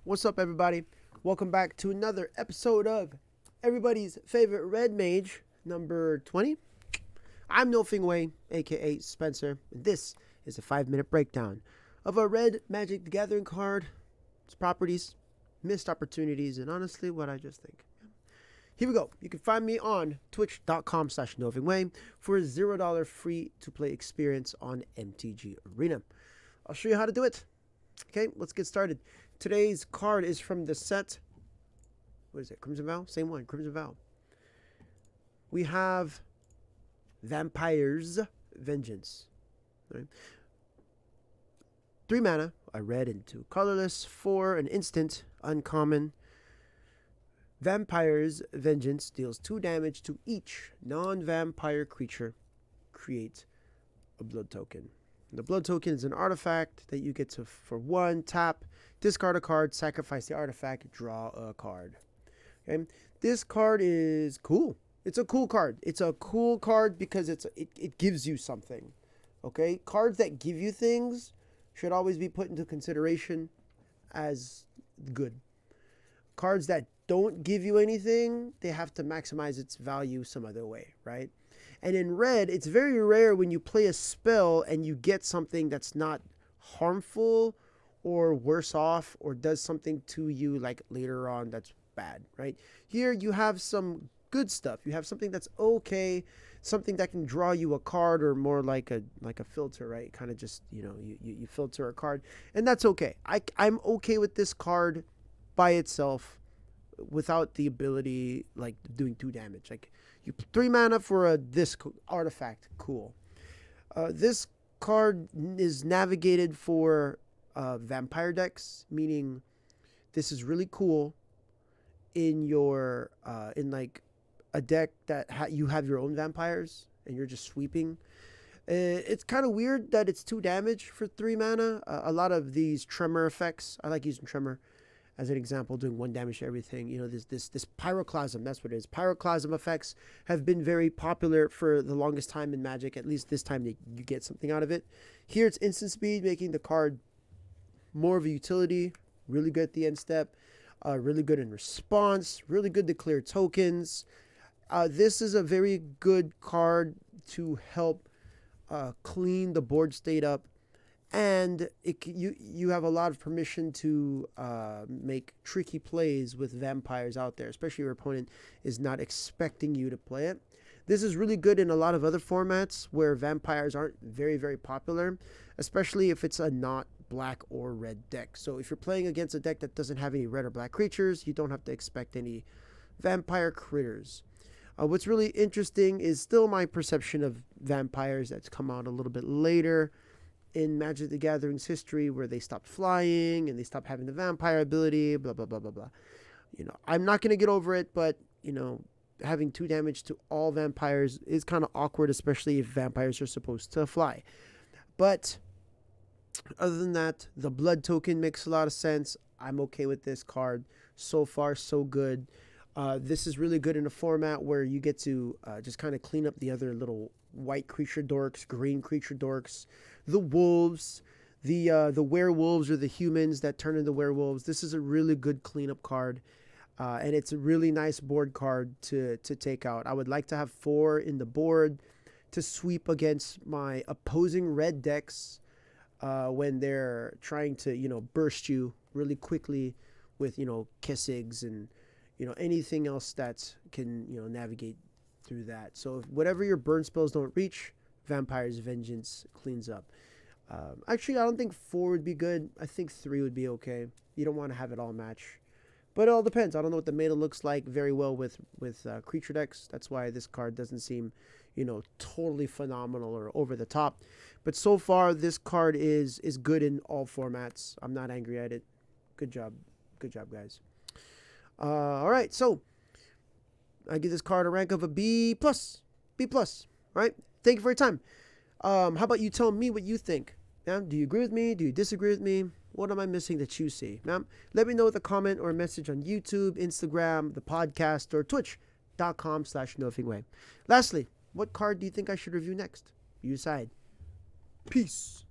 What's up, everybody? Welcome back to another episode of everybody's favorite Red Mage, number 20. I'm Nofing Wei, aka Spencer, and this is a 5-minute breakdown of a Red Magic the Gathering card, its properties, missed opportunities, and honestly, what I just think. Here we go. You can find me on twitch.com/NovingWay for a $0 free-to-play experience on MTG Arena. I'll show you how to do it. Okay, let's get started. Today's card is from the set. What is it? Crimson Vow? Same one, Crimson Vow. We have Vampire's Vengeance. Right? 3 mana, a red and 2 colorless, for an instant, uncommon. Vampire's Vengeance deals 2 damage to each non-vampire creature. Create a blood token. The blood token is an artifact that you get to, for 1, tap, discard a card, sacrifice the artifact, draw a card. Okay, this card is cool. It's a cool card. It's a cool card because it gives you something. Okay, cards that give you things should always be put into consideration as good. Cards that don't give you anything, they have to maximize its value some other way, right? And in red, it's very rare when you play a spell and you get something that's not harmful or worse off or does something to you like later on that's bad, right? Here you have some good stuff. You have something that's okay, something that can draw you a card, or more like a filter, right? Kind of just, you filter a card, and that's okay. I'm okay with this card by itself without the ability like doing 2 damage. Like, you 3 mana for this artifact, cool. This card is navigated for vampire decks, meaning this is really cool in your in like a deck that you have your own vampires and you're just sweeping. It's kind of weird that it's 2 damage for 3 mana. A lot of these tremor effects, I like using tremor as an example, doing 1 damage to everything. This pyroclasm, that's what it is. Pyroclasm effects have been very popular for the longest time in Magic. At least this time you get something out of it. Here it's instant speed, making the card more of a utility. Really good at the end step. Really good in response. Really good to clear tokens. This is a very good card to help clean the board state up. And you have a lot of permission to make tricky plays with vampires out there, especially if your opponent is not expecting you to play it. This is really good in a lot of other formats where vampires aren't very, very popular, especially if it's a not black or red deck. So if you're playing against a deck that doesn't have any red or black creatures, you don't have to expect any vampire critters. What's really interesting is still my perception of vampires that's come out a little bit later in Magic the Gathering's history, where they stopped flying and they stopped having the vampire ability, blah, blah, blah, blah, blah. I'm not going to get over it, but, having 2 damage to all vampires is kind of awkward, especially if vampires are supposed to fly. But other than that, the blood token makes a lot of sense. I'm okay with this card. So far, so good. This is really good in a format where you get to just kind of clean up the other little white creature dorks, green creature dorks, the wolves, the werewolves or the humans that turn into werewolves. This is a really good cleanup card, and it's a really nice board card to take out. I would like to have 4 in the board to sweep against my opposing red decks when they're trying to burst you really quickly with Kessigs and anything else that can navigate through that. So whatever your burn spells don't reach, Vampire's Vengeance cleans up. Actually, I don't think 4 would be good. I think 3 would be okay. You don't want to have it all match, but it all depends. I don't know what the meta looks like very well with creature decks. That's why this card doesn't seem totally phenomenal or over the top. But so far, this card is good in all formats. I'm not angry at it. Good job, guys. All right, so I give this card a rank of a B+. B+. Right? Thank you for your time. How about you tell me what you think? Yeah? Do you agree with me? Do you disagree with me? What am I missing that you see? Yeah? Let me know with a comment or a message on YouTube, Instagram, the podcast, or twitch.com/NothingWay. Lastly, what card do you think I should review next? You decide. Peace.